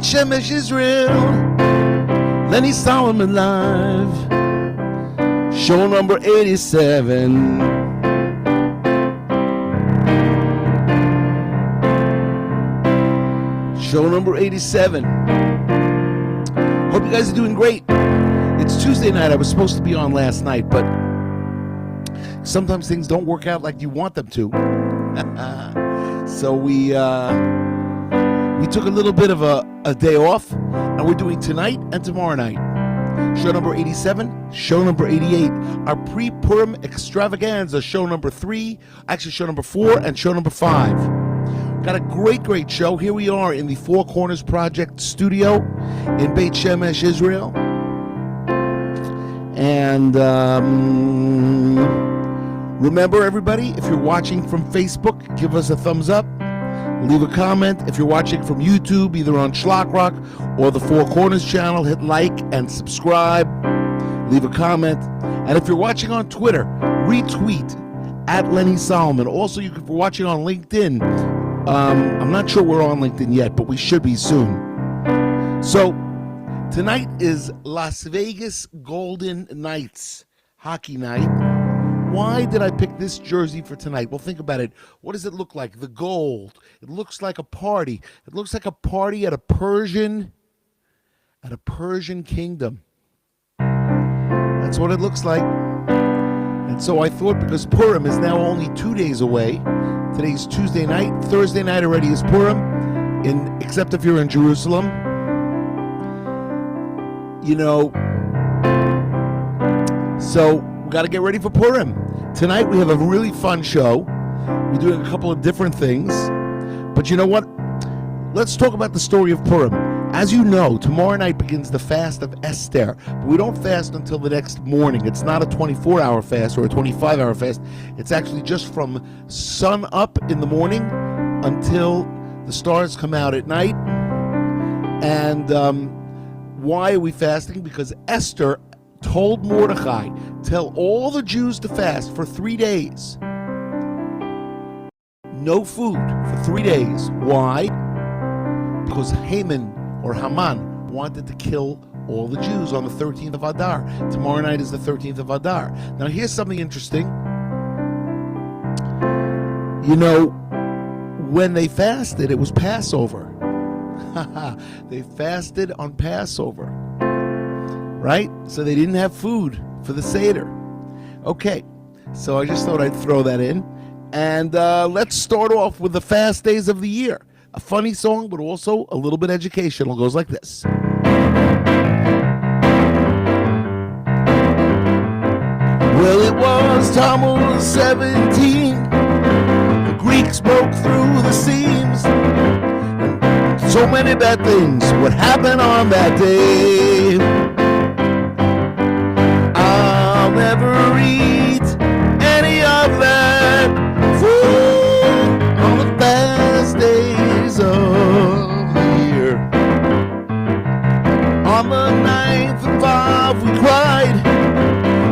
Shemesh, Israel. Lenny Solomon Live. Show number 87. Show number 87. Hope you guys are doing great. It's Tuesday night. I was supposed to be on last night, but sometimes things don't work out like you want them to. So we took a little bit of a day off, and we're doing tonight and tomorrow night. Show number 87, show number 88, our pre-Purim extravaganza, show number 3, actually show number 4, and show number 5. Got a great show. Here we are in the Four Corners Project studio in Beit Shemesh, Israel. And remember, everybody, if you're watching from Facebook, give us a thumbs up. Leave a comment. If you're watching from YouTube, either on Schlockrock or the Four Corners channel, hit like and subscribe. Leave a comment. And if you're watching on Twitter, retweet at Lenny Solomon. Also, if you're watching on LinkedIn, I'm not sure we're on LinkedIn yet, but we should be soon. So, tonight is Las Vegas Golden Knights hockey night. Why did I pick this jersey for tonight? Well, think about it. What does it look like? The gold. It looks like a party. It looks like a party at a Persian kingdom. That's what it looks like. And so I thought, because Purim is now only 2 days away, today's Tuesday night, Thursday night already is Purim, except if you're in Jerusalem. You know, so we got to get ready for Purim. Tonight we have a really fun show. We're doing a couple of different things. But you know what? Let's talk about the story of Purim. As you know, tomorrow night begins the fast of Esther. But we don't fast until the next morning. It's not a 24-hour fast or a 25-hour fast. It's actually just from sun up in the morning until the stars come out at night. And why are we fasting? Because Esther told Mordechai, tell all the Jews to fast for 3 days. No food for 3 days. Why? Because Haman wanted to kill all the Jews on the 13th of Adar. Tomorrow night is the 13th of Adar. Now here's something interesting. You know, when they fasted, it was Passover. They fasted on Passover. Right? So they didn't have food for the Seder. Okay, so I just thought I'd throw that in. And let's start off with the fast days of the year. A funny song, but also a little bit educational. It goes like this. Well, it was Tammuz 17. The Greeks broke through the seams. So many bad things would happen on that day. I'll never eat any of that food on the fast days of the year. On the 9th of Av we cried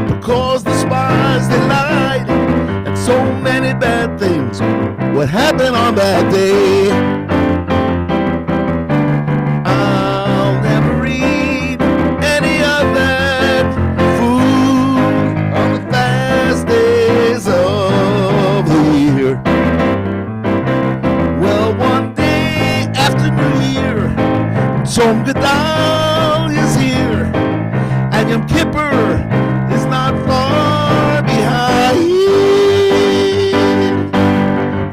because the spies they lied, and so many bad things would happen on that day. I'll never eat any of that food on the fast days of the year. Well, one day after New Year, Tzom Gadol is here, and Yom Kippur is not far behind.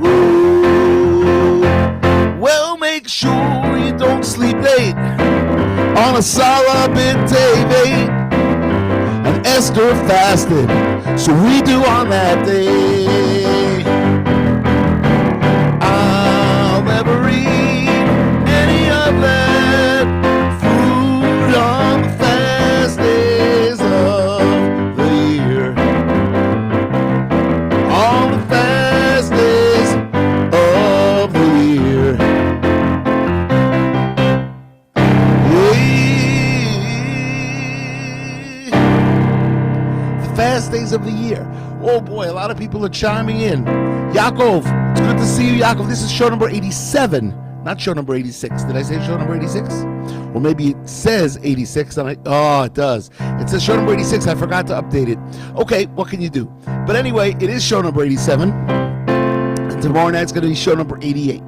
Ooh. Well, make sure you don't sleep late on a Sarah bit David. And Esther fasted, so we do on that day. I'll never eat any of that food on the fast days of the year. On the fast days of the year. The fast days of the year. Oh boy, a lot of people are chiming in. Yaakov, it's good to see you, Yaakov. This is show number 87. Not show number 86. Did I say show number 86? Or maybe it says 86. And it does. It says show number 86. I forgot to update it. Okay, what can you do? But anyway, it is show number 87. And tomorrow night's going to be show number 88.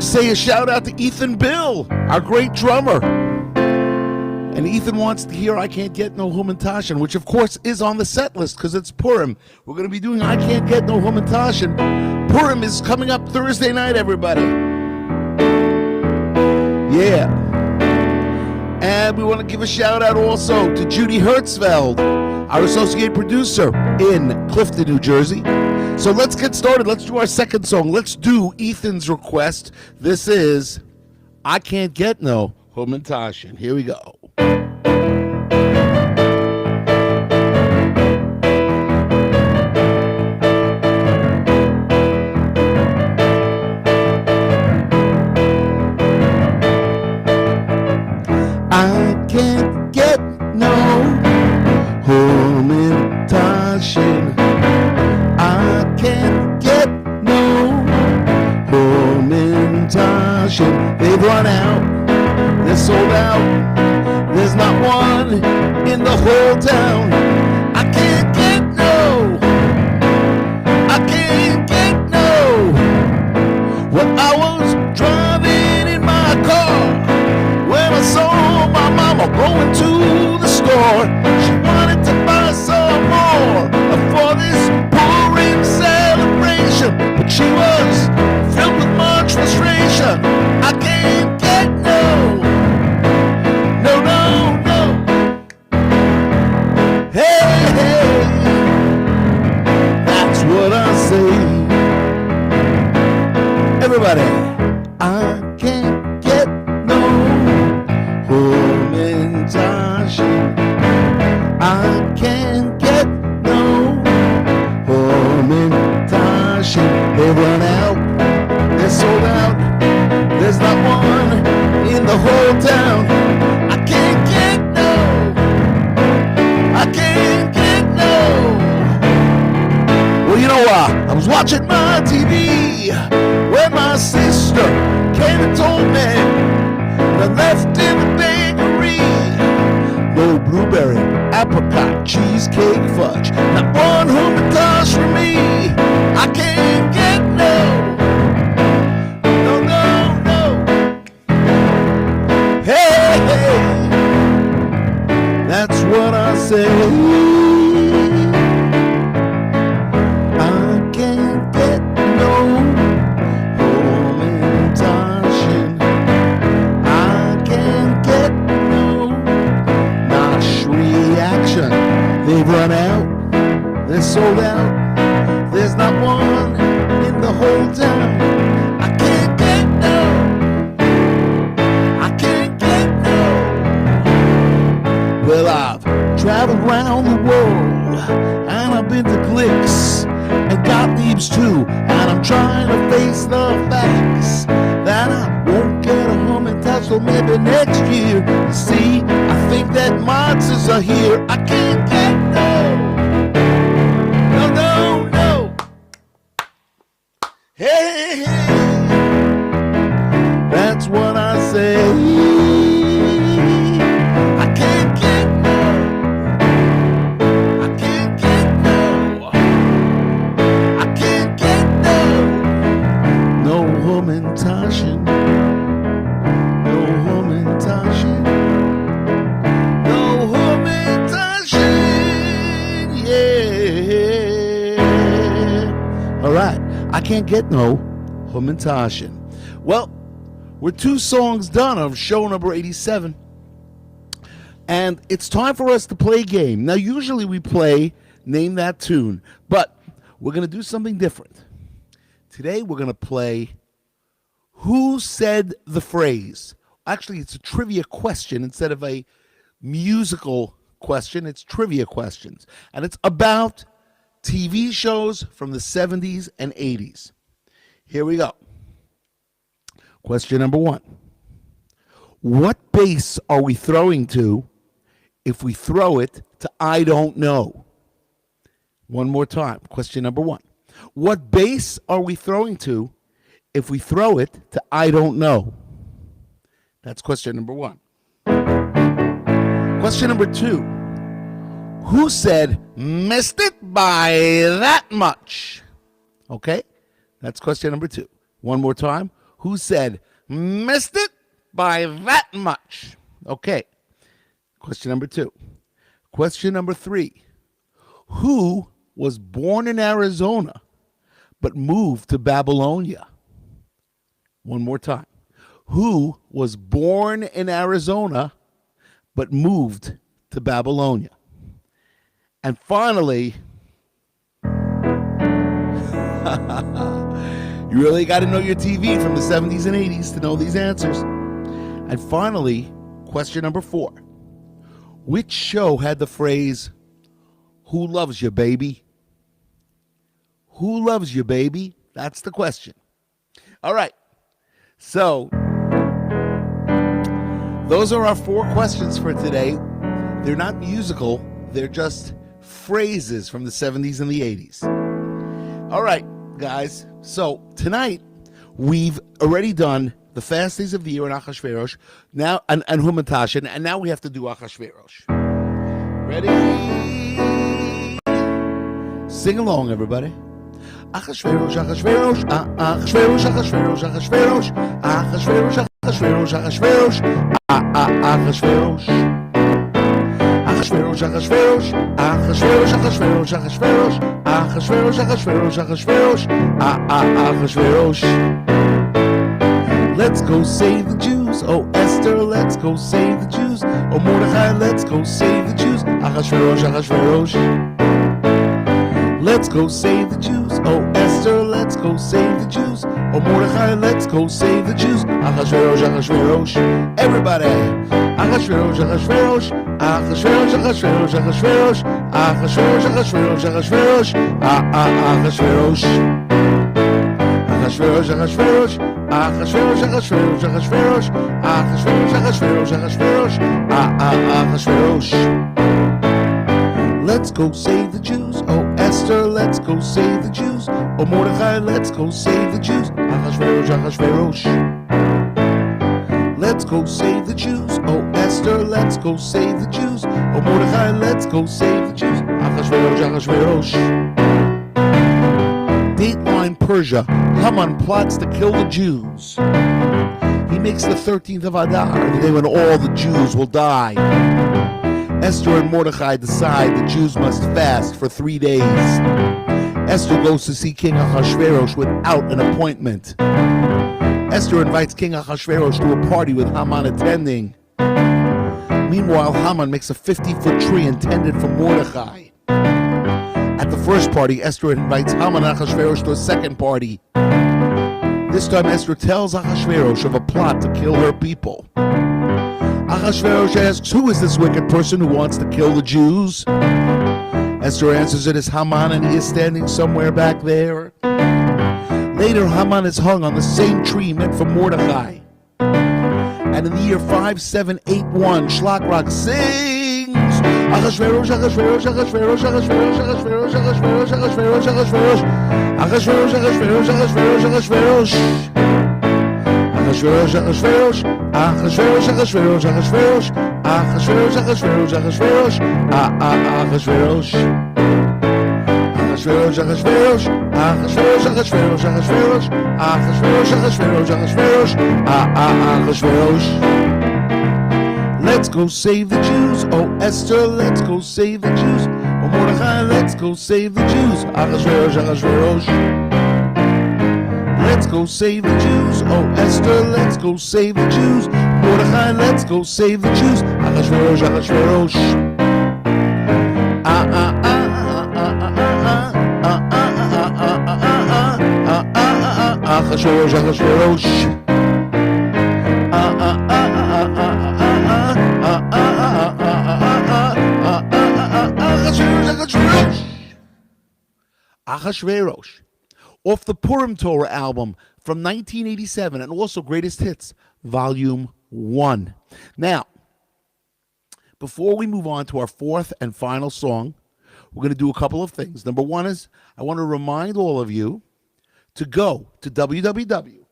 Say a shout out to Ethan Bill, our great drummer. And Ethan wants to hear I Can't Get No Humantashen, which of course is on the set list because it's Purim. We're going to be doing I Can't Get No Humantashen. Purim is coming up Thursday night, everybody. Yeah. And we want to give a shout out also to Judy Hertzfeld, our associate producer in Clifton, New Jersey. So let's get started. Let's do our second song. Let's do Ethan's request. This is I Can't Get No Humantashen. Here we go. I can't get no humantashen. I can't get no humantashen. They've run out. They're sold out. There's not one in the whole town. I can't get no. I can't get no. Well, I was driving in my car when I saw my mama going to the store. She wanted to buy some more for this Purim celebration, but she was filled with much frustration. I can't get no. No, no, no. Hey, hey. That's what I say. Everybody, I can't get no humantashen. I can't get no humantashen. They run out. They're sold out. There's not one in the whole town. I can't get no. I can't get no. Well, you know what? I was watching my TV when my sister came and told me the left in the bakery. No blueberry, apricot, cheesecake, fudge. Not one humantash for me. I can't get no. No, no, no. Hey, hey. That's what I say. I can't get no humantashen. I can't get no nosh reaction. They've run out. They're sold out. There's not one in the whole town. I can't get no. I can't get no. Well, I've traveled around the world and I've been to Glicks and Gottlieb's too, and I'm trying to face the facts that I won't get a humantash till maybe next year. You see, I think that monsters are here. I can't get no. No, no, no. Hey, hey. That's what I say. I can't get no. I can't get no. I can't get no. No humantashen. No humantashen. No humantashen. Yeah. All right. I can't get no humantashen. Well, we're 2 songs done of show number 87. And it's time for us to play a game. Now, usually we play Name That Tune, but we're going to do something different. Today, we're going to play Who Said the Phrase? Actually, it's a trivia question instead of a musical question. It's trivia questions. And it's about TV shows from the 70s and 80s. Here we go. Question number 1. What base are we throwing to if we throw it to I don't know? One more time. Question number 1. What base are we throwing to if we throw it to I don't know? That's question number one. Question number two. Who said, missed it by that much? Okay, that's question number two. One more time. Who said, missed it by that much? Okay, question number two. Question number three. Who was born in Arizona but moved to Babylonia? One more time. Who was born in Arizona but moved to Babylonia? And finally, you really got to know your TV from the 70s and 80s to know these answers. And finally, question number four. Which show had the phrase, who loves you, baby? Who loves you, baby? That's the question. All right. So, those are our four questions for today. They're not musical. They're just phrases from the 70s and the 80s. All right, guys. So, tonight, we've already done the fast days of the year in Achashverosh, now, and Humantashin, and now we have to do Achashverosh. Ready? Sing along, everybody. Achashverosh, Achashverosh, Achashverosh, Achashverosh, Achashverosh, Achashverosh, Achashverosh, Achashverosh, Achashverosh, Achashverosh, Achashverosh, Achashverosh, Achashverosh, Achashverosh, Achashverosh, Achashverosh, Achashverosh, Achashverosh. Let's go save the Jews. Oh, Esther, let's go save the Jews. Oh, Mordechai, let's go save the Jews. Achashverosh, Achashverosh. Let's go save the Jews. Oh, Esther, let's go save the Jews. Oh, Mordechai, let's go save the Jews. Achashverosh, Achashverosh. Everybody. Achashverosh, Achashverosh. Achashverosh, Achashverosh, Achashverosh. Achashverosh, Achashverosh, Achashverosh. Achashverosh. Achashverosh, Achashverosh. Achashverosh, Achashverosh, Achashverosh. Achashverosh, Achashverosh, Achashverosh. Achashverosh. Let's go save the Jews. Oh, Esther, let's go save the Jews. Oh, Mordechai, let's go save the Jews. Achashverosh, Achashverosh. Let's go save the Jews. Oh, Esther, let's go save the Jews. Oh, Mordechai, let's go save the Jews. Achashverosh, Achashverosh. Dateline Persia. Haman plots to kill the Jews. He makes the 13th of Adar, the day when all the Jews will die. Esther and Mordechai decide the Jews must fast for 3 days. Esther goes to see King Ahasuerus without an appointment. Esther invites King Ahasuerus to a party with Haman attending. Meanwhile, Haman makes a 50-foot tree intended for Mordechai. At the first party, Esther invites Haman and Ahasuerus to a second party. This time, Esther tells Ahasuerus of a plot to kill her people. Ahasuerus asks, who is this wicked person who wants to kill the Jews? Esther answers it is Haman, and he is standing somewhere back there. Later, Haman is hung on the same tree meant for Mordechai. And in the year 5781, Shlachrock sings, Ahasuerus, Ahasuerus, Ahasuerus, Ahasuerus, Ahasuerus, Ahasuerus, Ahasuerus, Ahasuerus, Ahasuerus, Ahasuerus, Ahasuerus, Ahasuerus. Achashverosh, Achashverosh, Achashverosh, Achashverosh, Achashverosh, Achashverosh, Achashverosh, Achashverosh, Achashverosh, Achashverosh, Achashverosh, Achashverosh, Achashverosh, Achashverosh, Achashverosh, Achashverosh, Achashverosh. Let's go save the Jews. Oh, Esther, let's go save the Jews. Oh, Mordechai, let's go save the Jews. Achashverosh, Achashverosh. Let's go save the Jews. Oh, Esther, let's go save the Jews. Mordechai, let's go save the Jews. Achashverosh, Achashverosh. Achashverosh, Achashverosh. Achashverosh. Off the Purim Torah album from 1987, and also Greatest Hits, Volume 1. Now, before we move on to our fourth and final song, we're going to do a couple of things. Number one is, I want to remind all of you to go to www.chlock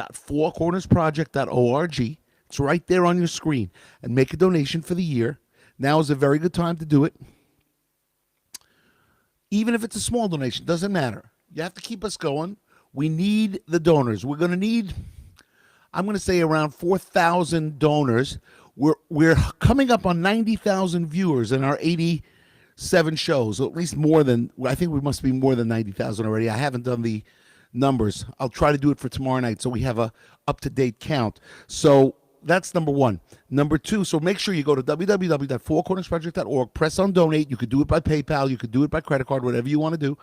www.fourcornersproject.org. It's right there on your screen. And make a donation for the year. Now is a very good time to do it. Even if it's a small donation, doesn't matter. You have to keep us going. We need the donors. We're going to need, I'm going to say, around 4,000 donors. We're coming up on 90,000 viewers in our 87 shows, at least more than, I think we must be more than 90,000 already. I haven't done the numbers. I'll try to do it for tomorrow night so we have a up-to-date count. So that's number one. Number two, so make sure you go to www.fourcornersproject.org, press on donate. You could do it by PayPal. You could do it by credit card, whatever you want to do.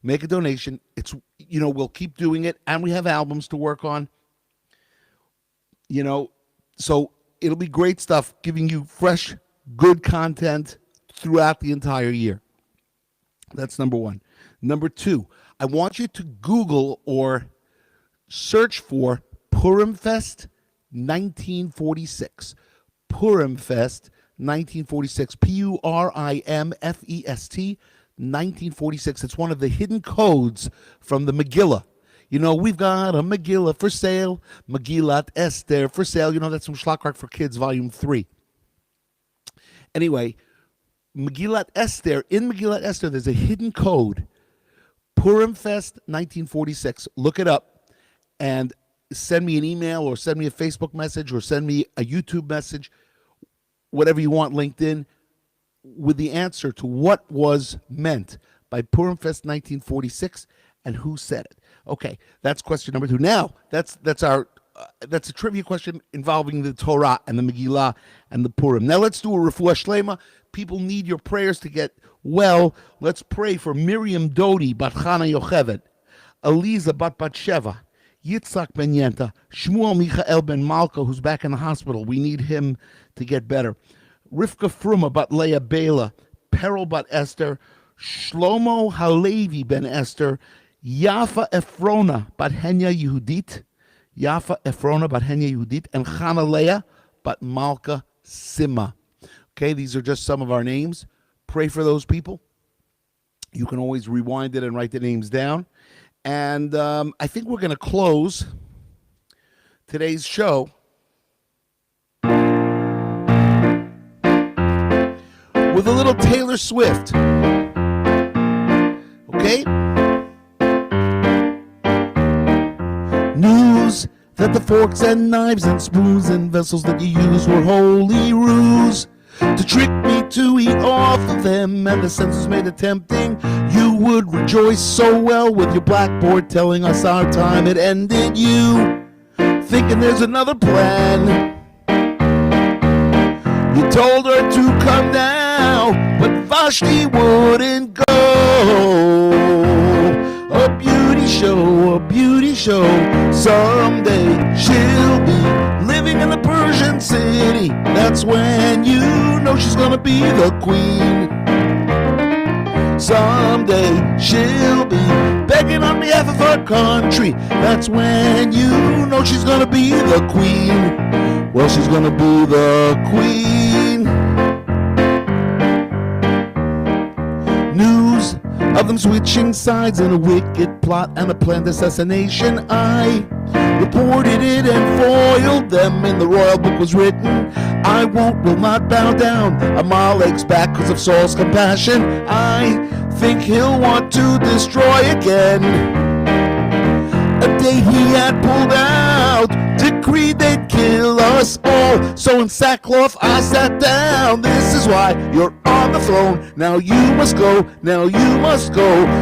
Make a donation. It's, we'll keep doing it, and we have albums to work on. So it'll be great stuff, giving you fresh, good content throughout the entire year. That's number one. Number two, I want you to Google or search for Purim Fest 1946. Purim Fest 1946. Purimfest 1946. It's one of the hidden codes from the Megillah. We've got a Megillah for sale, Megillat Esther for sale. That's from Shlachrak for Kids, Volume 3. Anyway, Megillat Esther, in Megillat Esther, there's a hidden code. Purim Fest 1946. Look it up and send me an email or send me a Facebook message or send me a YouTube message, whatever you want, LinkedIn, with the answer to what was meant by Purim Fest 1946 and who said it. Okay, that's question number two. Now, that's a trivia question involving the Torah and the Megillah and the Purim. Now let's do a refuah shlema. People need your prayers to get well. Let's pray for Miriam Dodi bat Chana Yocheved, Eliza bat Batsheva, Yitzhak ben Yenta, Shmuel Michael ben Malka, who's back in the hospital. We need him to get better. Rivka Fruma bat Leah Bela, Peril bat Esther, Shlomo Halevi ben Esther, Yafa Efrona bat Henya Yehudit, and Chana Leah bat Malka Sima. Okay, these are just some of our names. Pray for those people. You can always rewind it and write the names down. And I think we're going to close today's show with a little Taylor Swift. Okay? News that the forks and knives and spoons and vessels that you use were holy ruse to trick me to eat off of them, and the censors made it tempting. You would rejoice so well with your blackboard telling us our time had ended. You thinking there's another plan. You told her to come down, but Vashti wouldn't go. A beauty show. Someday she'll be living in the Persian city. That's when you know she's gonna be the queen. Someday she'll be begging on behalf of her country. That's when you know she's gonna be the queen. Well, she's gonna be the queen. News of them switching sides in a wicked plot and a planned assassination. I reported it and foiled them, and the royal book was written. I will not bow down. Amalek's back because of Saul's compassion. I think he'll want to destroy again. A day he had pulled out, decreed they'd kill us all. So in sackcloth I sat down. This is why you're on the throne. Now you must go,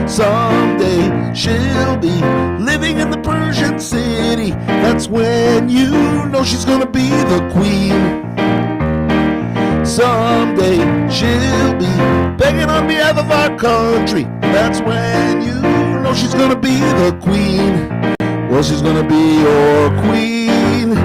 Someday she'll be living in the Persian city. That's when you know she's gonna be the queen. Someday she'll be begging on behalf of our country. That's when you know she's gonna be the queen. Well, she's gonna be your queen.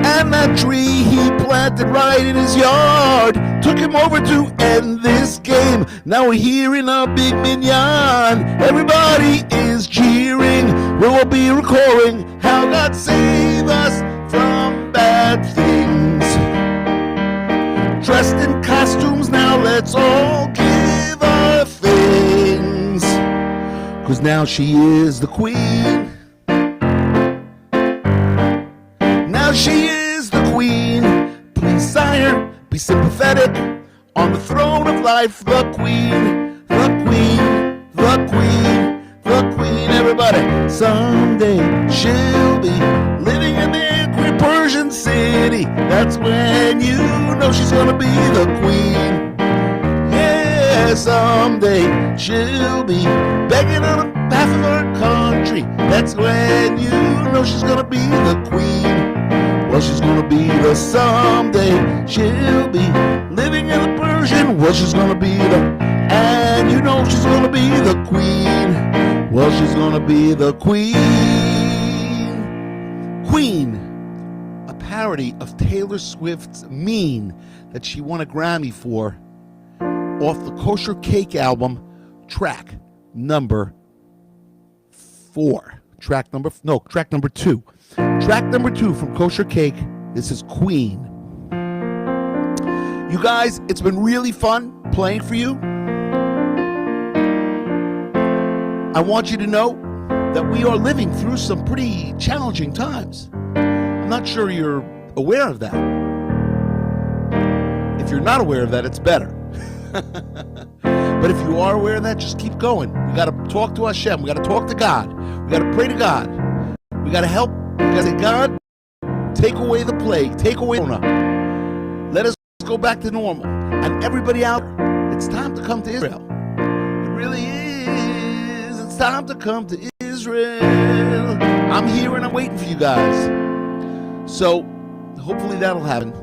And that tree he planted right in his yard took him over to end this game. Now we're here in a big minyan. Everybody is cheering. We'll be recording how God save us from bad things. Dressed in costumes, now let's all give her things. 'Cause now she is the queen. 'cause she is the queen. Please, sire, be sympathetic. On the throne of life, the queen, the queen, the queen, the queen. Everybody, someday she'll be living in the Persian city. That's when you know she's gonna be the queen. Yeah, someday she'll be begging on behalf of our country. That's when you know she's gonna be the queen. Well, she's gonna be the someday. She'll be living in the Persian. Well, she's gonna be the, and you know she's gonna be the queen. Well, she's gonna be the queen. Queen, a parody of Taylor Swift's Mean that she won a Grammy for, off the Kosher Cake album, track number 4. Track number 2. Track number 2 from Kosher Cake. This is Queen. You guys, it's been really fun playing for you. I want you to know that we are living through some pretty challenging times. I'm not sure you're aware of that. If you're not aware of that, it's better. But if you are aware of that, just keep going. We got to talk to Hashem. We got to talk to God. We got to pray to God. We got to help. We got to say, God, take away the plague. Take away Corona. Let us go back to normal. And everybody out there, it's time to come to Israel. It really is. It's time to come to Israel. I'm here and I'm waiting for you guys. So hopefully that'll happen.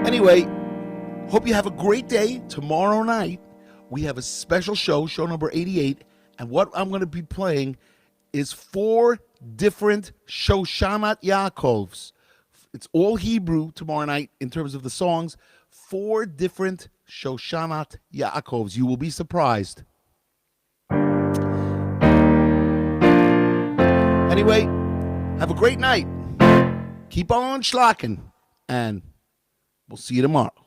Anyway, hope you have a great day. Tomorrow night, we have a special show number 88. And what I'm going to be playing is 4 different Shoshanat Yaakovs. It's all Hebrew tomorrow night in terms of the songs. 4 different Shoshanat Yaakovs. You will be surprised. Anyway, have a great night. Keep on schlocking. And we'll see you tomorrow.